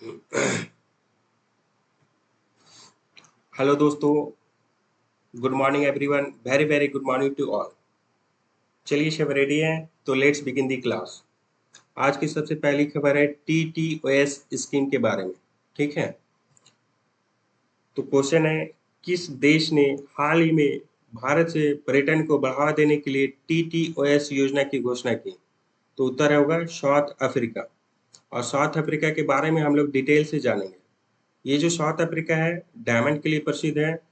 Hello दोस्तों, good morning everyone, very very good morning to all. चलिए सब ready हैं तो लेट्स बिगिन दी क्लास। आज की सबसे पहली खबर है TTOS स्कीम के बारे में। ठीक है, तो क्वेश्चन है, किस देश ने हाल ही में भारत से पर्यटन को बढ़ावा देने के लिए TTOS योजना की घोषणा की? तो उत्तर होगा साउथ अफ्रीका। और साउथ अफ्रीका के बारे में हम लोग डिटेल से जानेंगे। ये जो साउथ अफ्रीका है डायमंड के लिए प्रसिद्ध है,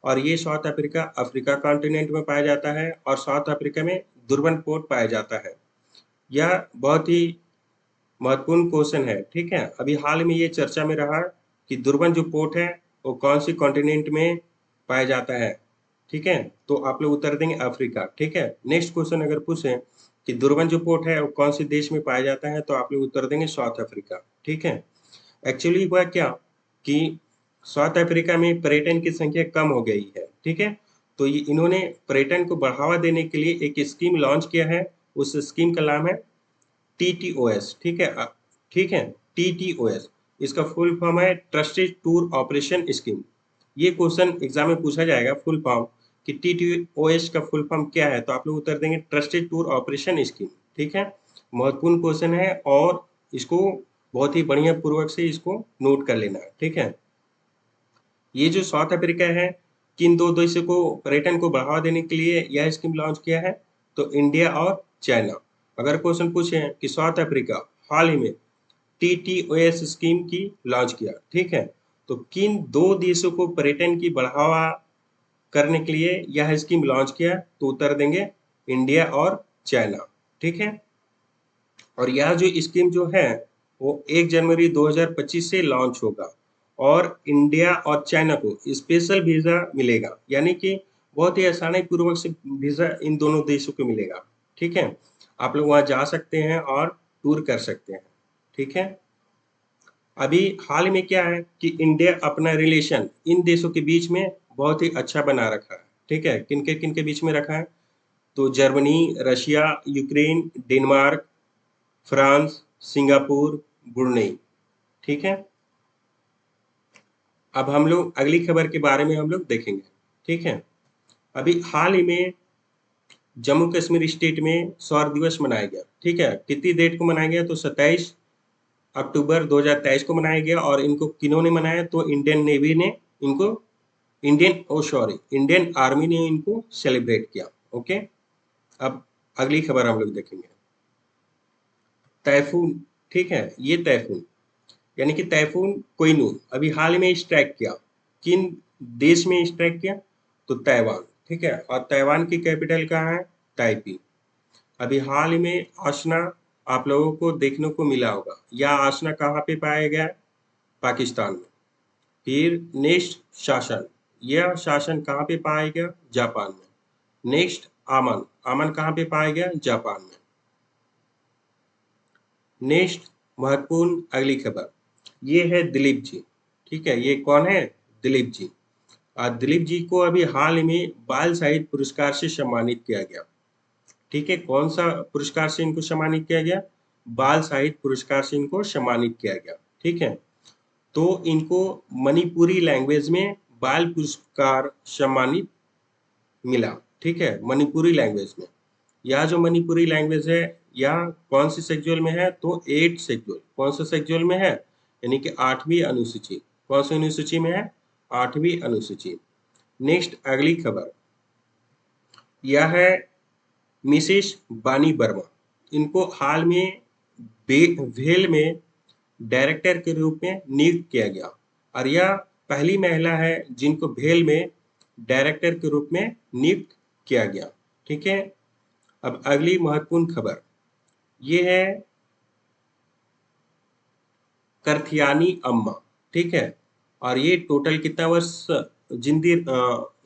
और ये साउथ अफ्रीका अफ्रीका कॉन्टिनेंट में पाया जाता है, और साउथ अफ्रीका में दुर्बन पोर्ट पाया जाता है। यह बहुत ही महत्वपूर्ण क्वेश्चन है। ठीक है, अभी हाल में ये चर्चा में रहा कि दुर्बन जो पोर्ट है वो कौन सी कॉन्टिनेंट में पाया जाता है। ठीक है, तो आप लोग उत्तर देंगे अफ्रीका। ठीक है, नेक्स्ट क्वेश्चन अगर पूछे कि दुर्बन जो पोर्ट है वो कौन से देश में पाया जाता है, तो आप लोग उत्तर देंगे साउथ अफ्रीका। ठीक है, एक्चुअली हुआ क्या कि साउथ अफ्रीका में पर्यटन की संख्या कम हो गई है। ठीक है, तो ये इन्होंने पर्यटन को बढ़ावा देने के लिए एक स्कीम लॉन्च किया है। उस स्कीम का नाम है TTOS। ठीक है, ठीक है, TTOS इसका फुल फॉर्म है ट्रस्टेड टूर ऑपरेशन स्कीम। ये क्वेश्चन एग्जाम में पूछा जाएगा, फुल फॉर्म कि TTOS का फुल फॉर्म क्या है, तो आप लोग उत्तर देंगे ट्रस्टेड टूर ऑपरेशन स्कीम। ठीक है, महत्वपूर्ण क्वेश्चन है और इसको बहुत ही बढ़िया पूर्वक से इसको नोट कर लेना है। ठीक है, ये जो साउथ अफ्रीका है, किन दो देशों को पर्यटन को बढ़ावा देने के लिए यह स्कीम लॉन्च किया है? तो इंडिया और चाइना। अगर क्वेश्चन पूछे कि साउथ अफ्रीका हाल ही में TTOS स्कीम की लॉन्च किया, ठीक है, तो किन दो देशों को पर्यटन की बढ़ावा करने के लिए यह स्कीम लॉन्च किया, तो उत्तर देंगे इंडिया और चाइना। ठीक है, और यह जो स्कीम जो है वो 1 जनवरी 2025 से लॉन्च होगा, और इंडिया और चाइना को स्पेशल वीज़ा मिलेगा, यानी कि बहुत ही आसानी पूर्वक से वीज़ा इन दोनों देशों को मिलेगा। ठीक है, आप लोग वहाँ जा सकते हैं और टूर कर सकते हैं। ठीक है, अभी हाल में क्या है कि इंडिया अपना रिलेशन इन देशों के बीच में बहुत ही अच्छा बना रखा है। ठीक है, किनके बीच में रखा है? तो Germany, Russia, Ukraine, Denmark, France, Singapore, Brunei. ठीक है, अब हम लोग अगली खबर के बारे में हम लोग देखेंगे। ठीक है, अभी हाल ही में जम्मू कश्मीर स्टेट में सौर दिवस मनाया गया। ठीक है, कितनी डेट को मनाया गया? तो 27 अक्टूबर 2023 को मनाया गया, और इनको किन्होंने मनाया? तो इंडियन नेवी ने इनको इंडियन आर्मी ने इनको सेलिब्रेट किया। ओके, अब अगली खबर हम लोग देखेंगे, तैफून। ठीक है, ये तैफून यानी कि तैफून कोइनू अभी हाल में स्ट्राइक किया। किन देश में स्ट्राइक किया? तो ताइवान। ठीक है, और ताइवान की कैपिटल कहाँ है? ताइपी। अभी हाल ही में आसना आप लोगों को देखने को मिला होगा। यह आसना कहाँ पे पाया गया है? पाकिस्तान में। फिर नेक्स्ट शासन, यह शासन कहाँ पे पाया गया? जापान में। नेक्स्ट आमन, आमन कहाँ पे पाया गया? जापान में। नेक्स्ट महत्वपूर्ण अगली खबर, ये है दिलीप जी। ठीक है, ये कौन है? दिलीप जी। दिलीप जी को अभी हाल ही में बाल साहित्य पुरस्कार से सम्मानित किया गया। ठीक है, कौन सा पुरस्कार से इनको सम्मानित किया गया? बाल साहित्य पुरस्कार से इनको सम्मानित किया गया। ठीक है, तो इनको मणिपुरी लैंग्वेज में बाल पुरस्कार सम्मानित मिला। ठीक है, मणिपुरी लैंग्वेज में। यह जो मणिपुरी लैंग्वेज है यह कौन सी शेड्यूल में है? तो 8 शेड्यूल। कौन सा शेड्यूल में है? यानी कि 8वीं अनुसूची। कौन सी अनुसूची में है? 8वीं अनुसूची। नेक्स्ट अगली खबर, यह है मिसेस बानी वर्मा। इनको हाल में भेल में डायरेक्टर के रूप में नियुक्त किया गया, और यह पहली महिला है जिनको भेल में डायरेक्टर के रूप में नियुक्त किया गया। ठीक है, अब अगली महत्वपूर्ण खबर, ये है करथियानी अम्मा। ठीक है, और ये टोटल कितना वर्ष जिंदी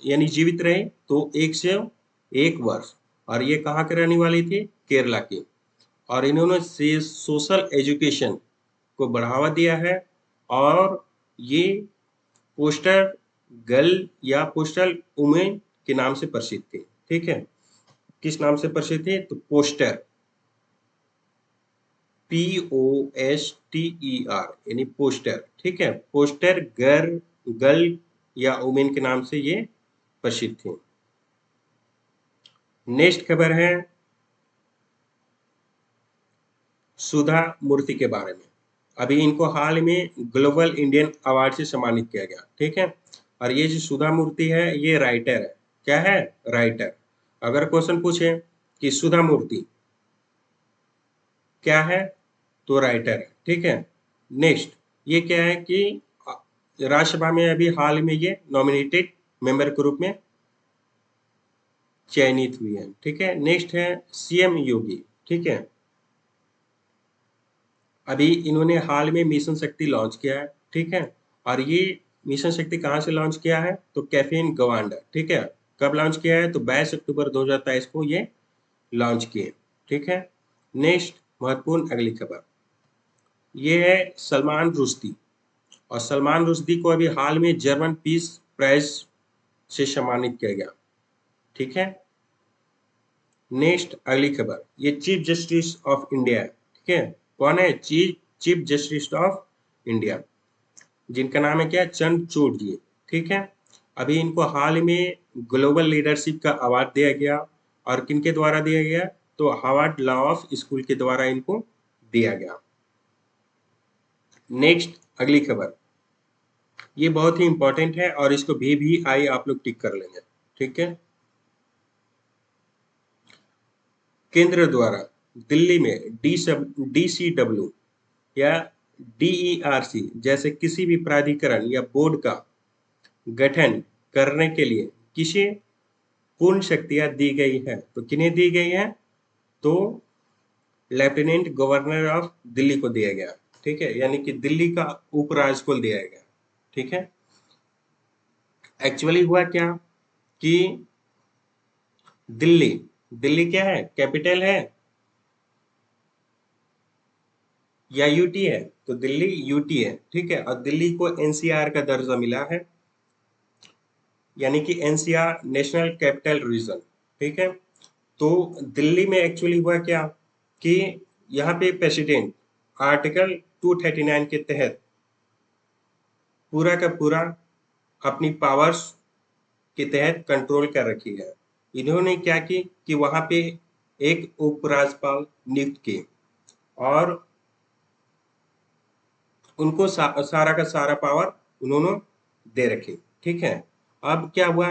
यानी जीवित रहे? तो 101 वर्ष। और ये कहाँ के रहने वाली थी? केरला की। और इन्होंने से सोशल एजुकेशन को बढ़ावा दिया है, और ये पोस्टर गर्ल या पोस्टल वुमेन के नाम से प्रसिद्ध थे। ठीक है, किस नाम से प्रसिद्ध थे? तो पोस्टर POSTER यानी पोस्टर, ठीक है। पोस्टर गर्ल या वुमेन के नाम से ये प्रसिद्ध थे। नेक्स्ट खबर है सुधा मूर्ति के बारे में। अभी इनको हाल में ग्लोबल इंडियन अवार्ड से सम्मानित किया गया, ठीक है। और ये जो सुधा मूर्ति है ये राइटर है। क्या है? राइटर। अगर क्वेश्चन पूछे कि सुधा मूर्ति क्या है, तो राइटर है, ठीक है। नेक्स्ट ये क्या है कि राज्यसभा में अभी हाल में ये नॉमिनेटेड मेंबर के रूप में चयनित हुई है, ठीक है। नेक्स्ट है सीएम योगी, ठीक है। अभी इन्होंने हाल में मिशन शक्ति लॉन्च किया है, ठीक है। और ये मिशन शक्ति कहाँ से लॉन्च किया है? तो कैफीन गवांडर, ठीक है। कब लॉन्च किया है? तो 22 अक्टूबर 2023 को ये लॉन्च किए, ठीक है। नेक्स्ट महत्वपूर्ण अगली खबर ये है सलमान रुश्दी। और सलमान रुश्दी को अभी हाल में जर्मन पीस प्राइज से सम्मानित किया गया, ठीक है। नेक्स्ट अगली खबर ये चीफ जस्टिस ऑफ इंडिया है, ठीक है। कौन है? चीफ जस्टिस ऑफ इंडिया, जिनका नाम है क्या? चंद्रचूड़ जी, ठीक है। अभी इनको हाल में ग्लोबल लीडरशिप का अवार्ड दिया गया। और किनके द्वारा दिया गया? तो हार्वर्ड लॉ ऑफ स्कूल के द्वारा इनको दिया गया। नेक्स्ट अगली खबर ये बहुत ही इंपॉर्टेंट है और इसको भी आई आप लोग टिक कर लेंगे, ठीक है। केंद्र द्वारा दिल्ली में DCW या DERC जैसे किसी भी प्राधिकरण या बोर्ड का गठन करने के लिए किसे पूर्ण शक्तियां दी गई है? तो किन्हें दी गई है? तो लेफ्टिनेंट गवर्नर ऑफ दिल्ली को दिया गया, ठीक है। यानी कि दिल्ली का उपराज्यपाल दिया गया, ठीक है। एक्चुअली हुआ क्या कि दिल्ली दिल्ली क्या है? कैपिटल है या यूटी है? तो दिल्ली यूटी है, ठीक है। और दिल्ली को एनसीआर का दर्जा मिला है, यानी कि एनसीआर नेशनल कैपिटल रीजन, ठीक है। तो दिल्ली में एक्चुअली हुआ क्या कि यहाँ पे प्रेसिडेंट आर्टिकल 239 के तहत पूरा का पूरा अपनी पावर्स के तहत कंट्रोल कर रखी है। इन्होंने क्या की कि वहां पे एक उपराज्यपाल नियुक्त किए और उनको सारा का सारा पावर उन्होंने दे रखी, ठीक है। अब क्या हुआ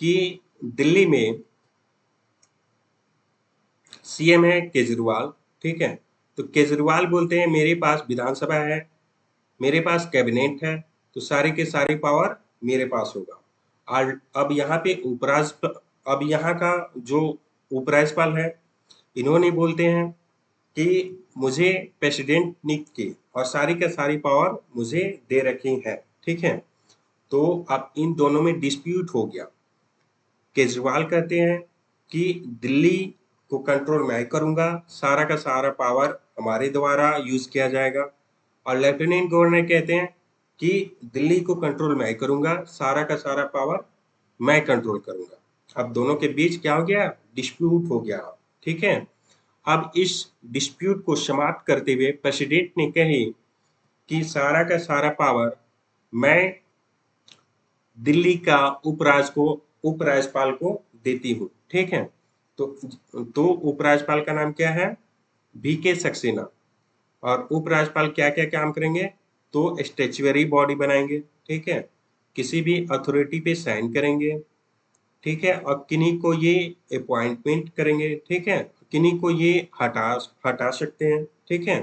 कि दिल्ली में सीएम है केजरीवाल, ठीक है। तो केजरीवाल बोलते हैं मेरे पास विधानसभा है, मेरे पास कैबिनेट है, तो सारी के सारी पावर मेरे पास होगा। और अब यहाँ पे अब यहाँ का जो उपराज्यपाल है इन्होंने बोलते हैं कि मुझे प्रेसिडेंट नियुक्त की और सारी का सारी पावर मुझे दे रखी है, ठीक है। तो अब इन दोनों में डिस्प्यूट हो गया। केजरीवाल कहते हैं कि दिल्ली को कंट्रोल मैं करूंगा, सारा का सारा पावर हमारे द्वारा यूज किया जाएगा। और लेफ्टिनेंट गवर्नर कहते हैं कि दिल्ली को कंट्रोल मैं करूंगा, सारा का सारा पावर मैं कंट्रोल करूंगा। अब दोनों के बीच क्या हो गया? डिस्प्यूट हो गया, ठीक है। अब इस डिस्प्यूट को समाप्त करते हुए प्रेसिडेंट ने कही कि सारा का सारा पावर मैं दिल्ली का उपराज्यपाल को देती हूँ, ठीक है। तो उपराज्यपाल का नाम क्या है? VK सक्सेना। और उपराज्यपाल क्या क्या काम करेंगे? तो स्टेचुअरी बॉडी बनाएंगे, ठीक है। किसी भी अथॉरिटी पे साइन करेंगे, ठीक है। और किन्हीं को ये अपॉइंटमेंट करेंगे, ठीक है। किन्हीं को ये हटा सकते हैं, ठीक है।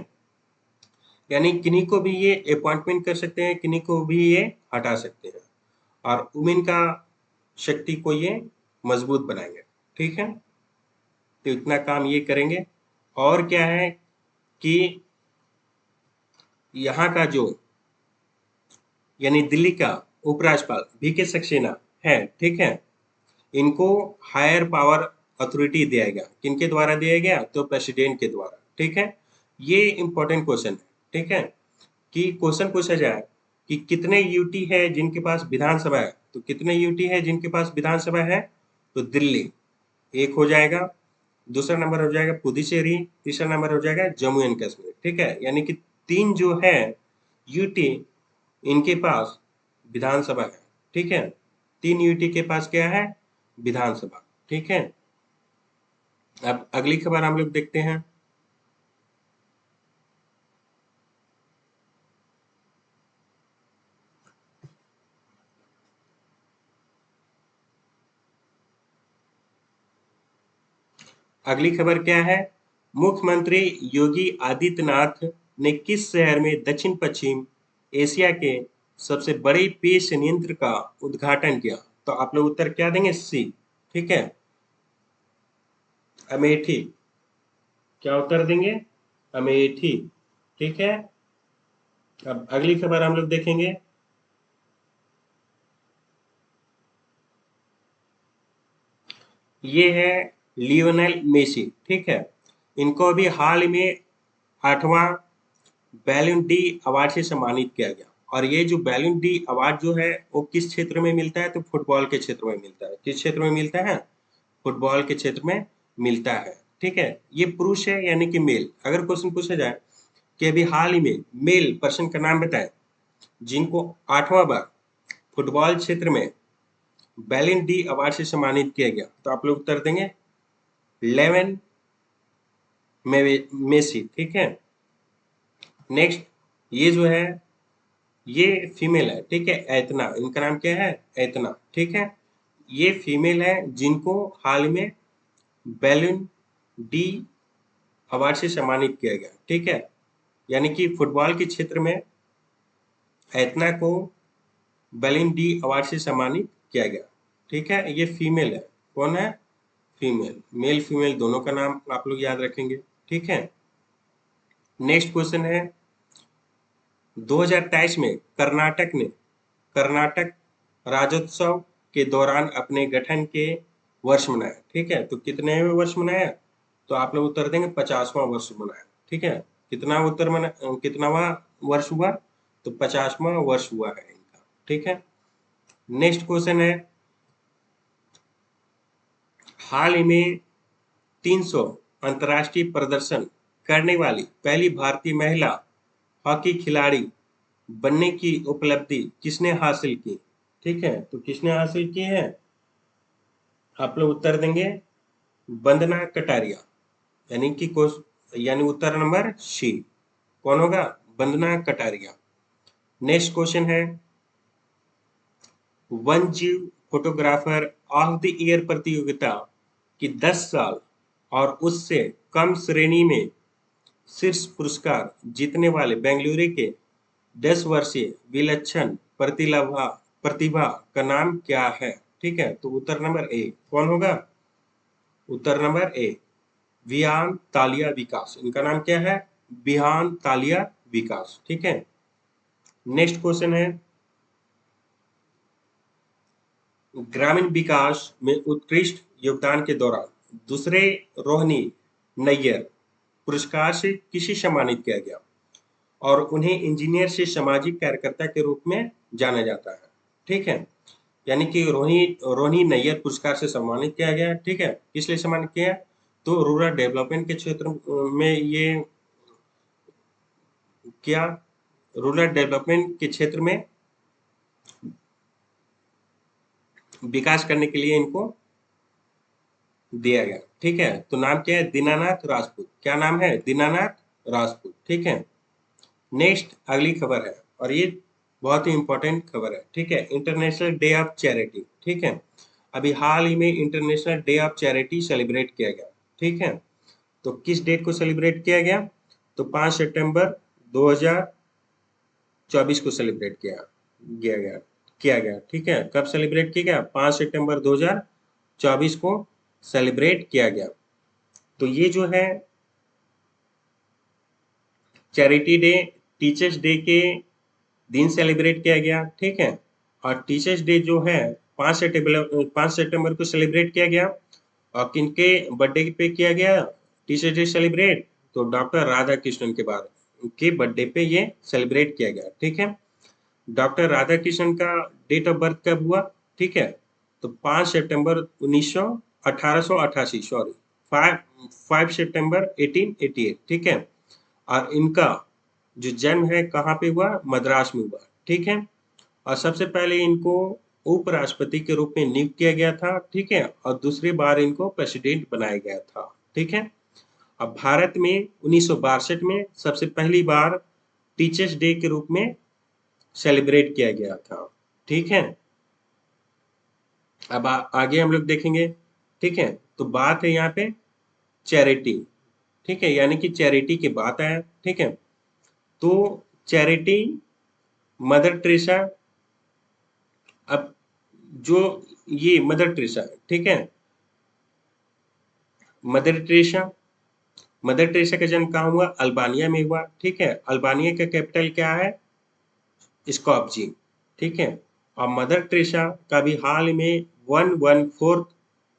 यानी किन्हीं को भी ये अपॉइंटमेंट कर सकते हैं, किन्हीं को भी ये हटा सकते हैं। और वुमेन का शक्ति को ये मजबूत बनाएंगे, ठीक है। तो इतना काम ये करेंगे। और क्या है कि यहाँ का जो यानी दिल्ली का उपराज्यपाल VK सक्सेना है, ठीक है। इनको हायर पावर अथॉरिटी दिया गया। किनके द्वारा दिया गया? तो प्रेसिडेंट के द्वारा, ठीक है। ये इंपॉर्टेंट क्वेश्चन है, ठीक है। कि क्वेश्चन पूछा जाए कि कितने यूटी है जिनके पास विधानसभा है? तो कितने यूटी है जिनके पास विधानसभा है? तो दिल्ली एक हो जाएगा। दूसरा नंबर हो जाएगा पुदुचेरी, तीसरा नंबर हो जाएगा जम्मू एंड कश्मीर। ठीक है, यानी कि 3 जो है यूटी, इनके पास विधानसभा है। ठीक है, 3 यूटी के पास क्या है? विधानसभा। ठीक है, अब अगली खबर हम लोग देखते हैं। अगली खबर क्या है? मुख्यमंत्री योगी आदित्यनाथ ने किस शहर में दक्षिण पश्चिम एशिया के सबसे बड़े पेय संयंत्र का उद्घाटन किया? तो आप लोग उत्तर क्या देंगे? सी। ठीक है, अमेठी। क्या उत्तर देंगे? अमेठी। ठीक है, अब अगली खबर हम लोग देखेंगे। ये है लियोनेल मेसी। ठीक है, इनको अभी हाल ही में 8वां बैलन डी अवार्ड से सम्मानित किया गया। और ये जो बैलन डी अवार्ड जो है वो किस क्षेत्र में मिलता है? तो फुटबॉल के क्षेत्र में मिलता है। किस क्षेत्र में मिलता है? फुटबॉल के क्षेत्र में मिलता है। ठीक है, ये पुरुष है यानी कि मेल। अगर क्वेश्चन पूछा जाए कि अभी हाल ही में मेल पर्सन का नाम बताएं जिनको 8वां बार फुटबॉल क्षेत्र में बैलन डी अवार्ड से सम्मानित किया गया, तो आप लोग उत्तर देंगे लेवन मेसी। ठीक है, नेक्स्ट, ये जो है ये फीमेल है। ठीक है, एतना, इनका नाम क्या है? एतना। ठीक है, ये फीमेल है जिनको हाल में बैलन डी अवार्ड से सम्मानित किया गया। ठीक है, यानी कि फुटबॉल के क्षेत्र में एतना को बैलन डी अवार्ड से सम्मानित किया गया। ठीक है, ये फीमेल है। कौन है? फीमेल। मेल फीमेल दोनों का नाम आप लोग याद रखेंगे। ठीक है, नेक्स्ट क्वेश्चन है 2023 में कर्नाटक राज्योत्सव के दौरान अपने गठन के वर्ष मनाया। ठीक है, तो कितने वर्ष मनाया? तो आप लोग उत्तर देंगे 50वां वर्ष मनाया। ठीक है, कितनावा वर्ष हुआ? तो 50वां वर्ष हुआ है इनका। ठीक है, नेक्स्ट क्वेश्चन है हाल ही में 300 अंतर्राष्ट्रीय प्रदर्शन करने वाली पहली भारतीय महिला हॉकी खिलाड़ी बनने की उपलब्धि किसने हासिल की? ठीक है, तो किसने हासिल की है? आप लोग उत्तर देंगे वंदना कटारिया। यानी कि यानी उत्तर नंबर सी। कौन होगा? वंदना कटारिया। नेक्स्ट क्वेश्चन है वन जीव फोटोग्राफर ऑफ द ईयर प्रतियोगिता की 10 साल और उससे कम श्रेणी में शीर्ष पुरस्कार जीतने वाले बेंगलुरु के 10 वर्षीय विलक्षण प्रतिभा का नाम क्या है? ठीक है, तो उत्तर नंबर ए। कौन होगा? उत्तर नंबर ए, विहान तालिया विकास। इनका नाम क्या है? विहान तालिया विकास। ठीक है, नेक्स्ट क्वेश्चन है ग्रामीण विकास में उत्कृष्ट योगदान के दौरान दूसरे रोहिणी नैयर पुरस्कार से किसे सम्मानित किया गया? और उन्हें इंजीनियर से सामाजिक कार्यकर्ता के रूप में जाना जाता है। ठीक है, यानी कि रोहिणी रोहिणी नैयर पुरस्कार से सम्मानित किया गया। ठीक है, किस लिए सम्मानित किया? तो रूरल डेवलपमेंट के क्षेत्र में ये क्या, रूरल डेवलपमेंट के क्षेत्र में विकास करने के लिए इनको दिया गया। ठीक है, तो नाम क्या है? दीनानाथ राजपूत। क्या नाम है? दीनानाथ राजपूत। ठीक है, नेक्स्ट अगली खबर है और ये बहुत ही इंपॉर्टेंट खबर है। ठीक है, इंटरनेशनल डे ऑफ चैरिटी। ठीक है, अभी हाल ही में international day of charity celebrate किया गया। ठीक है, तो किस डेट को सेलिब्रेट किया गया? तो 5 सितंबर 2024 को सेलिब्रेट किया गया। ठीक है, कब सेलिब्रेट किया गया? 5 सितंबर 2024 को सेलिब्रेट किया गया। तो ये जो है चैरिटी डे टीचर्स डे के दिन सेलिब्रेट किया गया। ठीक है, और टीचर्स डे जो है 5 सितंबर को सेलिब्रेट किया गया। और किनके बर्थडे पे किया गया टीचर्स डे सेलिब्रेट? तो डॉक्टर राधा कृष्णन के बाद उनके बर्थडे पे ये सेलिब्रेट किया गया। ठीक है, डॉक्टर राधा कृष्णन का डेट ऑफ बर्थ कब हुआ? ठीक है, तो 5 सितंबर 1888, सॉरी 5 सितंबर 1888, ठीक है। और इनका जो जन्म है कहाँ पे हुआ, मद्रास में हुआ, ठीक है। और सबसे पहले इनको उपराष्ट्रपति के रूप में नियुक्त किया गया था, ठीक है। और दूसरी बार इनको प्रेसिडेंट बनाया गया था, ठीक है। अब भारत में 1962 में सबसे पहली बार टीचर्स डे के रूप में सेलिब्रेट किया गया था, ठीक है। अब आगे हम लोग देखेंगे, ठीक है। तो बात है यहाँ पे चैरिटी, ठीक है, यानी कि चैरिटी की बात है, ठीक है। तो चैरिटी, मदर टेरेसा, अब जो ये मदर टेरेसा, ठीक है, मदर टेरेसा मदर टेरेसा का जन्म कहाँ हुआ, अल्बानिया में हुआ, ठीक है। अल्बानिया का कैपिटल क्या है, स्कॉपजी, ठीक है। और मदर टेरेसा का भी हाल में 114th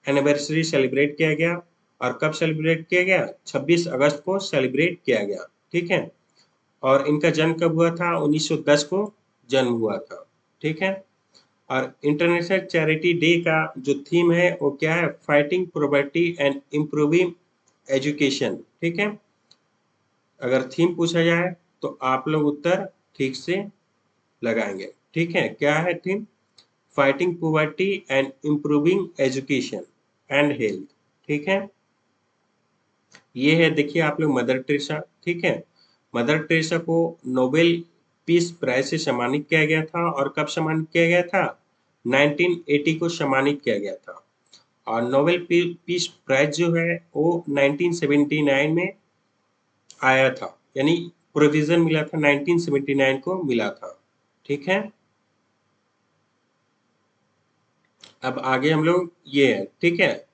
एनिवर्सरी सेलिब्रेट किया गया। और कब सेलिब्रेट किया गया, 26 अगस्त को सेलिब्रेट किया गया, ठीक है। और इनका जन्म कब हुआ था, 1910 को जन्म हुआ था, ठीक है। और इंटरनेशनल चैरिटी डे का जो थीम है वो क्या है, fighting poverty and improving education, ठीक है। अगर थीम पूछा जाए तो आप लोग उत्तर ठीक से लगाएंगे, ठीक है। क्या है theme, fighting poverty and improving education and health, ठीक है। ये है, देखिए आप लोग, मदर टेरेसा, ठीक है। मदर टेरेसा को नोबेल पीस प्राइज से सम्मानित किया गया था। और कब सम्मानित किया गया था, 1980 को सम्मानित किया गया था। और नोबेल पीस प्राइज जो है वो 1979 में आया था, यानी प्रोविजन मिला था, 1979 को मिला था, ठीक है। अब आगे हम लोग ये है, ठीक है,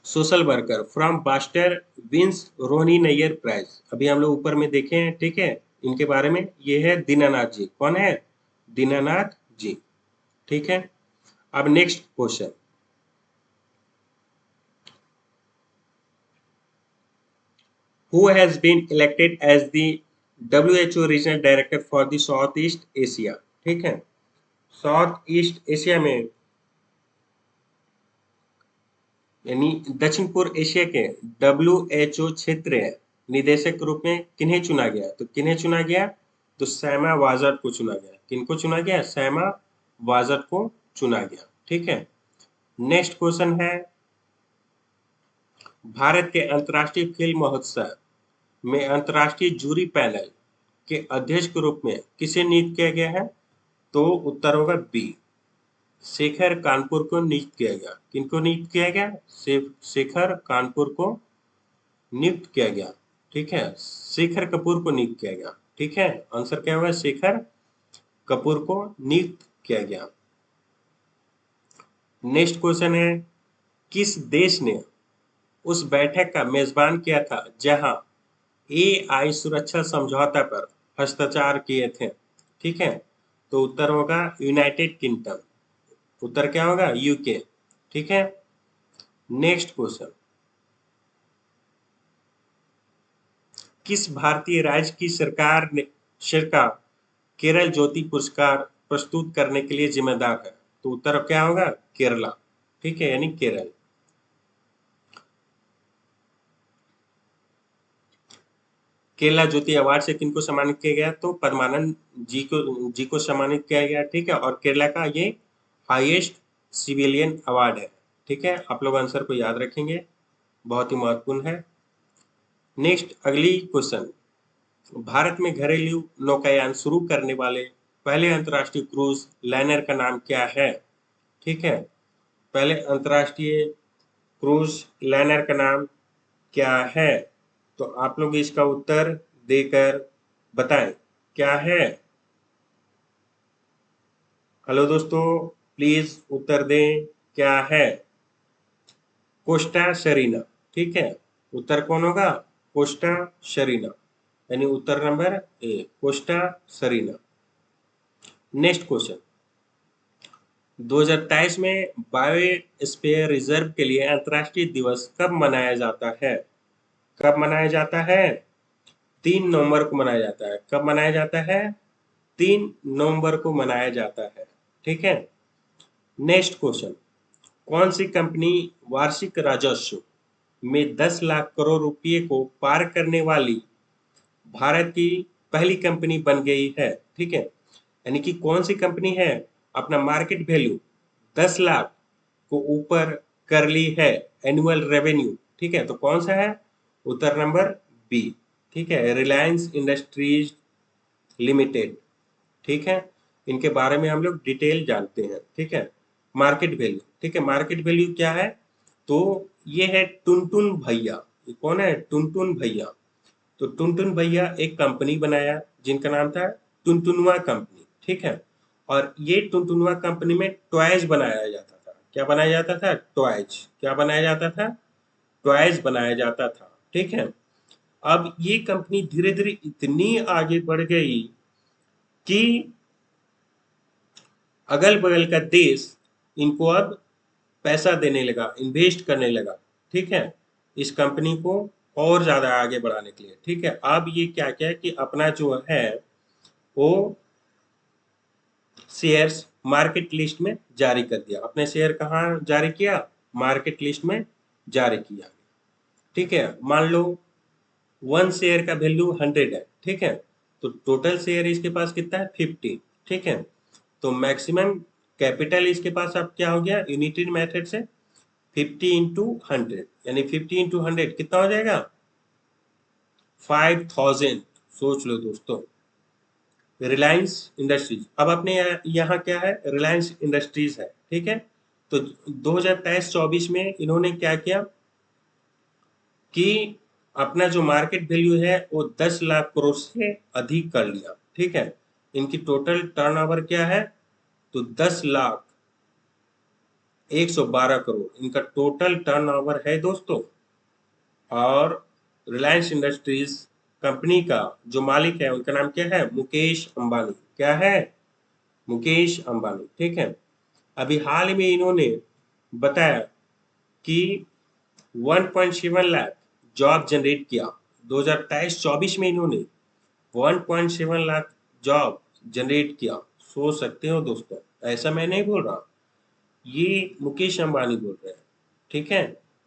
social worker from Bastar wins Rohini Nayyar prize, अभी हम लोग ऊपर में देखे हैं, ठीक है। इनके बारे में ये है दीनानाथ जी, कौन है, दीनानाथ जी, ठीक है। अब next question, who has been elected as the WHO regional director for the south east Asia, ठीक है। साउथ ईस्ट एशिया में यानी दक्षिण पूर्व एशिया के WHO क्षेत्र निदेशक के रूप में किन्हें चुना गया, तो किन्हें चुना गया, तो सैमा वाजट को चुना गया। किनको चुना गया, सैमा वाजट को चुना गया, ठीक है। नेक्स्ट क्वेश्चन है, भारत के अंतर्राष्ट्रीय फिल्म महोत्सव में अंतर्राष्ट्रीय जूरी पैनल के अध्यक्ष के रूप में किसे नियुक्त किया गया है, तो उत्तर होगा बी, शेखर कानपुर को नियुक्त किया गया। किनको नियुक्त किया गया, शेखर कानपुर को नियुक्त किया गया, ठीक है। शेखर कपूर को नियुक्त किया गया, ठीक है। आंसर क्या होगा, शेखर कपूर को नियुक्त किया गया। नेक्स्ट क्वेश्चन है, किस देश ने उस बैठक का मेजबान किया था जहां AI सुरक्षा समझौता पर हस्ताक्षर किए थे, ठीक है। तो उत्तर होगा यूनाइटेड किंगडम, उत्तर क्या होगा, UK, ठीक है। नेक्स्ट क्वेश्चन, किस भारतीय राज्य की सरकार केरल ज्योति पुरस्कार प्रस्तुत करने के लिए जिम्मेदार है, तो उत्तर क्या होगा, केरला, ठीक है, यानी केरल। केरला ज्योति अवार्ड से किनको सम्मानित किया गया, तो पद्मानंद जी को सम्मानित किया गया, ठीक है। और केरला का ये हाईएस्ट सिविलियन अवार्ड है, ठीक है। आप लोग आंसर को याद रखेंगे, बहुत ही महत्वपूर्ण है। नेक्स्ट अगली क्वेश्चन, भारत में घरेलू नौकायान शुरू करने वाले पहले अंतर्राष्ट्रीय क्रूज लाइनर का नाम क्या है, ठीक है। पहले अंतर्राष्ट्रीय क्रूज लाइनर का नाम क्या है, तो आप लोग इसका उत्तर देकर बताएं, क्या है। हेलो दोस्तों, प्लीज उत्तर दें, क्या है, कोस्टा सरीना, ठीक है। उत्तर कौन होगा, कोस्टा सरीना, यानी उत्तर नंबर ए, कोस्टा सरीना। नेक्स्ट क्वेश्चन, 2023 में बायोस्फीयर रिजर्व के लिए अंतर्राष्ट्रीय दिवस कब मनाया जाता है, कब मनाया जाता है, 3 नवंबर को मनाया जाता है। कब मनाया जाता है, 3 नवंबर को मनाया जाता है, ठीक है। नेक्स्ट क्वेश्चन, कौन सी कंपनी वार्षिक राजस्व में 10 लाख करोड़ रुपये को पार करने वाली भारत की पहली कंपनी बन गई है। ठीक है, यानी कि कौन सी कंपनी है अपना मार्केट वैल्यू 10 लाख को ऊपर कर ली है, एनुअल रेवेन्यू। ठीक है, तो कौन सा है? उत्तर नंबर बी। ठीक है, रिलायंस इंडस्ट्रीज लिमिटेड। ठीक है, इनके बारे में हम लोग डिटेल जानते हैं। ठीक है, मार्केट वैल्यू। ठीक है, मार्केट वैल्यू क्या है? तो ये है टुनटुन भैया। ये कौन है? टुनटुन भैया। तो टुनटुन भैया एक कंपनी बनाया जिनका नाम था टुनटुनवा कंपनी। ठीक है, और ये टुनटुनवा कंपनी में टॉयज बनाया जाता था। क्या बनाया जाता था? टॉयज। क्या बनाया जाता था? टॉयज बनाया जाता था। ठीक है, अब ये कंपनी धीरे धीरे इतनी आगे बढ़ गई कि अगल बगल का देश इनको अब पैसा देने लगा, इन्वेस्ट करने लगा। ठीक है, इस कंपनी को और ज्यादा आगे बढ़ाने के लिए। ठीक है, अब ये क्या क्या कि अपना जो है वो शेयर्स मार्केट लिस्ट में जारी कर दिया। अपने शेयर कहाँ जारी किया? मार्केट लिस्ट में जारी किया। ठीक है, मान लो 1 शेयर का वैल्यू 100 है। ठीक है, तो टोटल शेयर इसके पास कितना है? 50। ठीक है, तो मैक्सिमम कैपिटल इसके पास अब क्या हो गया? यूनिटी मेथड से 50 × 100, यानी 50 × 100 कितना हो जाएगा? 5000। सोच लो दोस्तों, रिलायंस इंडस्ट्रीज। अब अपने यहाँ क्या है? रिलायंस इंडस्ट्रीज है। ठीक है, तो 2023-24 में इन्होंने क्या किया कि अपना जो मार्केट वैल्यू है वो 10 लाख करोड़ से अधिक कर लिया। ठीक है, इनकी टोटल टर्नओवर क्या है? तो 10,112 करोड़ इनका टोटल टर्नओवर है दोस्तों। और रिलायंस इंडस्ट्रीज कंपनी का जो मालिक है उनका नाम क्या है? मुकेश अंबानी। क्या है? मुकेश अंबानी। ठीक है, अभी हाल में इन्होंने बताया कि 1.7 लाख जॉब जनरेट किया। 2023-24 में इन्होंने 1.7 लाख जॉब जनरेट किया। सोच सकते हो दोस्तों, ऐसा मैं नहीं बोल रहा, ये मुकेश अंबानी बोल रहे हैं। ठीक है,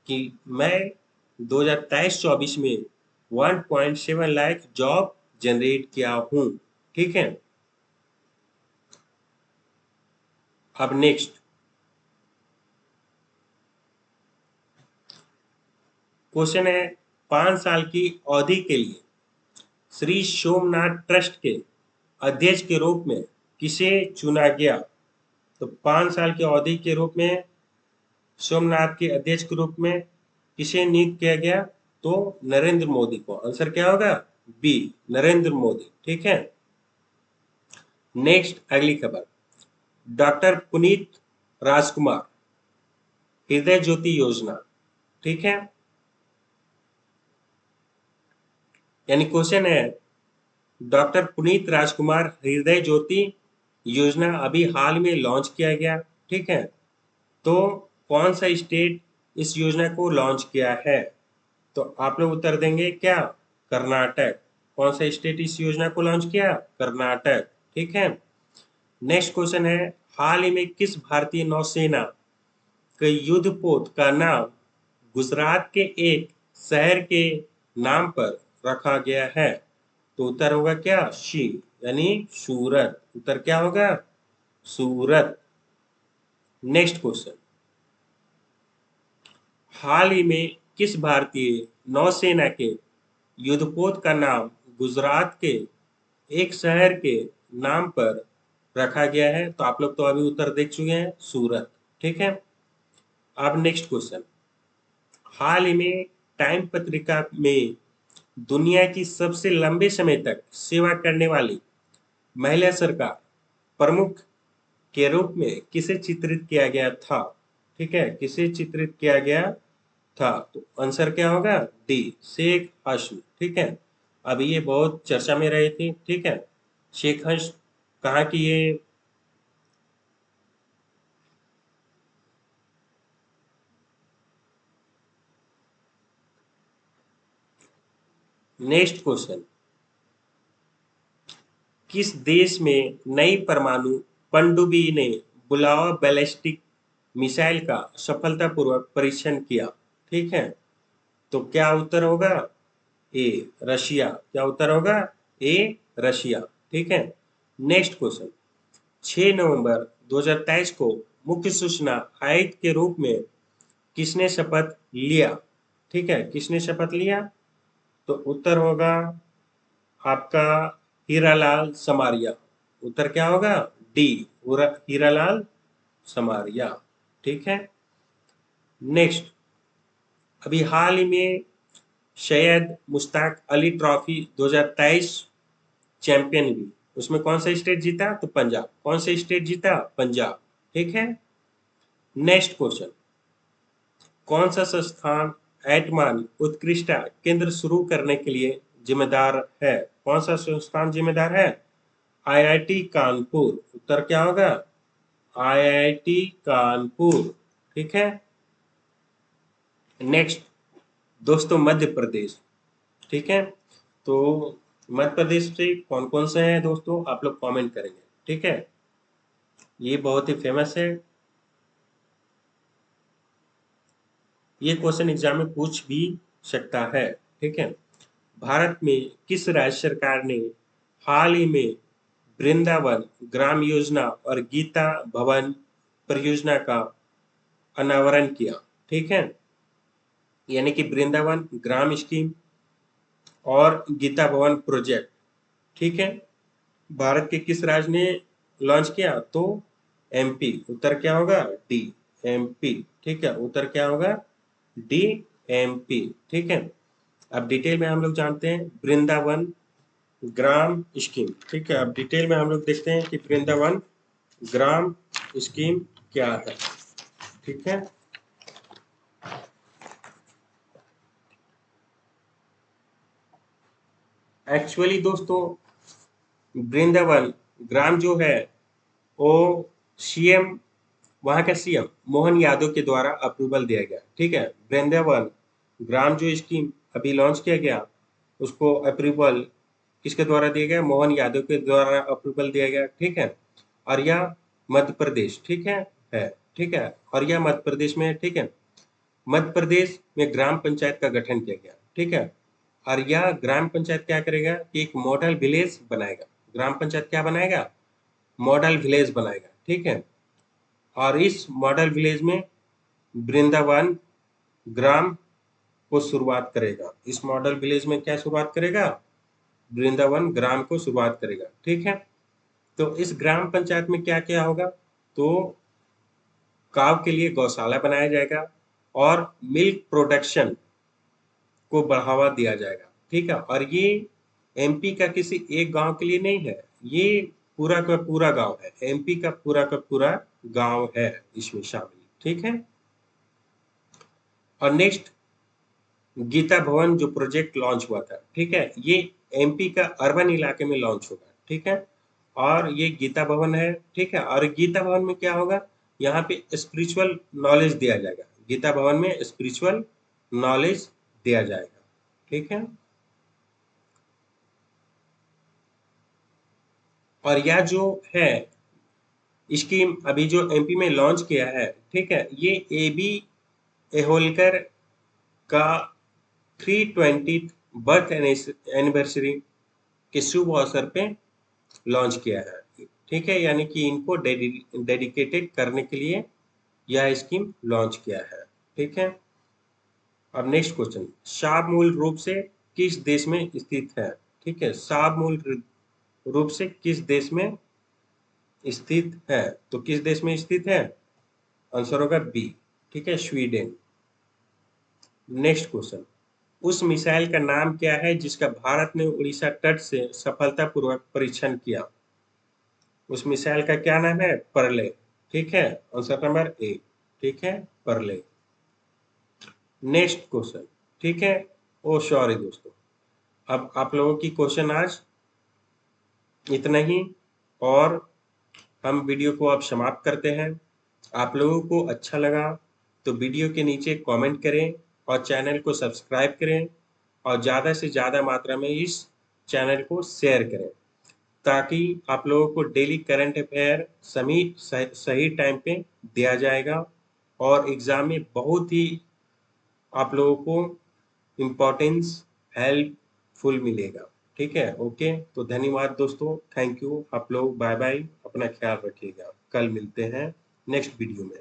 कि मैं 2023-24 में 1.7 लाख जॉब जनरेट किया हूं। ठीक है, अब नेक्स्ट क्वेश्चन है, 5 साल की अवधि के लिए श्री सोमनाथ ट्रस्ट के अध्यक्ष के रूप में किसे चुना गया? तो 5 साल की अवधि के रूप में सोमनाथ के अध्यक्ष के रूप में किसे नियुक्त किया गया? तो नरेंद्र मोदी को। आंसर क्या होगा? बी, नरेंद्र मोदी। ठीक है, नेक्स्ट अगली खबर, डॉक्टर पुनीत राजकुमार हृदय ज्योति योजना। ठीक है, यानी क्वेश्चन है, डॉक्टर पुनीत राजकुमार हृदय ज्योति योजना अभी हाल में लॉन्च किया गया। ठीक है, तो कौन सा स्टेट इस योजना को लॉन्च किया है? तो आप लोग उत्तर देंगे क्या? कर्नाटक। कौन सा स्टेट इस योजना को लॉन्च किया? कर्नाटक। ठीक है, नेक्स्ट क्वेश्चन है, हाल ही में किस भारतीय नौसेना के युद्धपोत का नाम गुजरात के एक शहर के नाम पर रखा गया है? तो उत्तर होगा क्या? शी, यानी सूरत। उत्तर क्या होगा? सूरत। नेक्स्ट क्वेश्चन, हाल ही में किस भारतीय नौसेना के युद्धपोत का नाम गुजरात के एक शहर के नाम पर रखा गया है? तो आप लोग तो अभी उत्तर देख चुके हैं, सूरत। ठीक है, अब नेक्स्ट क्वेश्चन, हाल ही में टाइम पत्रिका में दुनिया की सबसे लंबे समय तक सेवा करने वाली महिला सरकार प्रमुख के रूप में किसे चित्रित किया गया था? ठीक है, किसे चित्रित किया गया था? तो आंसर क्या होगा? डी, शेख हसीना। ठीक है, अभी ये बहुत चर्चा में रही थी। ठीक है, शेख हसीना कहाँ की ये? नेक्स्ट क्वेश्चन, किस देश में नई परमाणु पनडुब्बी ने बुलावा बैलिस्टिक मिसाइल का सफलतापूर्वक परीक्षण किया? ठीक है, तो क्या उत्तर होगा? A Russia. क्या उत्तर होगा? A Russia. ठीक है। नेक्स्ट क्वेश्चन, 6 नवंबर 2023 को मुख्य सूचना आयुक्त के रूप में किसने शपथ लिया? ठीक है, किसने शपथ लिया? तो उत्तर होगा आपका हीरालाल समारिया। उत्तर क्या होगा? डी हीरालाल समारिया। ठीक है। नेक्स्ट, अभी हाल ही में सैयद मुश्ताक अली ट्रॉफी 2023 चैंपियन हुई, उसमें कौन सा स्टेट जीता? तो पंजाब। कौन सा स्टेट जीता? पंजाब। ठीक है। नेक्स्ट क्वेश्चन, कौन सा संस्थान एटमान उत्कृष्ट केंद्र शुरू करने के लिए जिम्मेदार है? कौन सा संस्थान जिम्मेदार है? आईआईटी कानपुर। उत्तर क्या होगा? आईआईटी कानपुर। ठीक है। नेक्स्ट दोस्तों, मध्य प्रदेश। ठीक है। तो मध्य प्रदेश से कौन कौन से हैं दोस्तों, आप लोग कमेंट करेंगे। ठीक है, ये बहुत ही फेमस है, ये क्वेश्चन एग्जाम में पूछ भी सकता है। ठीक है। भारत में किस राज्य सरकार ने हाल ही में वृंदावन ग्राम योजना और गीता भवन परियोजना का अनावरण किया? ठीक है, यानी कि वृंदावन ग्राम स्कीम और गीता भवन प्रोजेक्ट। ठीक है, भारत के किस राज्य ने लॉन्च किया? तो एमपी। उत्तर क्या होगा? D MP. ठीक है, उत्तर क्या होगा? D MP. ठीक है। अब डिटेल में हम लोग जानते हैं वृंदावन ग्राम स्कीम। ठीक है, अब डिटेल में हम लोग देखते हैं कि वृंदावन ग्राम स्कीम क्या है। ठीक है। एक्चुअली दोस्तों, वृंदावन ग्राम जो है वो सीएम, वहां का सीएम मोहन यादव के द्वारा अप्रूवल दिया गया। ठीक है, वृंदावन ग्राम जो स्कीम अभी लॉन्च किया गया, उसको अप्रूवल किसके द्वारा दिया गया? मोहन यादव के द्वारा अप्रूवल दिया गया। ठीक है, और यह मध्य प्रदेश, ठीक है। ठीक है, और यह मध्य प्रदेश में है। ठीक है, मध्य प्रदेश में ग्राम पंचायत का गठन किया गया। ठीक है, और यह ग्राम पंचायत क्या करेगा कि एक मॉडल विलेज बनाएगा। ग्राम पंचायत क्या बनाएगा? मॉडल विलेज बनाएगा। ठीक है, और इस मॉडल विलेज में वृंदावन ग्राम को शुरुआत करेगा। इस मॉडल विलेज में क्या शुरुआत करेगा? वृंदावन ग्राम को शुरुआत करेगा। ठीक है, तो इस ग्राम पंचायत में क्या क्या होगा? तो गांव के लिए गौशाला बनाया जाएगा और मिल्क प्रोडक्शन को बढ़ावा दिया जाएगा। ठीक है, और ये एमपी का किसी एक गांव के लिए नहीं है, ये पूरा का पूरा गांव है, एमपी का पूरा गांव है इसमें शामिल। ठीक है, और नेक्स्ट, गीता भवन जो प्रोजेक्ट लॉन्च हुआ था, ठीक है, ये एमपी का अर्बन इलाके में लॉन्च होगा। ठीक है, और ये गीता भवन है। ठीक है, और गीता भवन में क्या होगा? यहाँ पे स्पिरिचुअल नॉलेज दिया जाएगा। गीता भवन में स्पिरिचुअल नॉलेज दिया जाएगा। ठीक है, और यह जो है स्कीम अभी जो एमपी में लॉन्च किया है, ठीक है, ये एबी एहोलकर का 320 बर्थ एनिवर्सरी के शुभ अवसर पे लॉन्च किया है। ठीक है, यानी कि इनको डेडिकेटेड करने के लिए यह स्कीम लॉन्च किया है। ठीक है, अब नेक्स्ट क्वेश्चन, शाब मूल रूप से किस देश में स्थित है? ठीक है, शाब मूल रूप से किस देश में स्थित है? तो किस देश में स्थित है? आंसर होगा बी। ठीक है, स्वीडन। नेक्स्ट क्वेश्चन, उस मिसाइल का नाम क्या है जिसका भारत ने उड़ीसा तट से सफलतापूर्वक परीक्षण किया? उस मिसाइल का क्या नाम है? परले। ठीक है, आंसर नंबर ए। ठीक है, परले। नेक्स्ट क्वेश्चन, ठीक है, ओ सॉरी दोस्तों, अब आप लोगों की क्वेश्चन आज इतना ही, और हम वीडियो को अब समाप्त करते हैं। आप लोगों को अच्छा लगा तो वीडियो के नीचे कमेंट करें और चैनल को सब्सक्राइब करें, और ज़्यादा से ज़्यादा मात्रा में इस चैनल को शेयर करें, ताकि आप लोगों को डेली करंट अफेयर सही टाइम पे दिया जाएगा, और एग्ज़ाम में बहुत ही आप लोगों को इम्पोर्टेंस हेल्पफुल मिलेगा। ठीक है, ओके। तो धन्यवाद दोस्तों, थैंक यू। आप लोग बाय बाय, अपना ख्याल रखिएगा। कल मिलते हैं नेक्स्ट वीडियो में।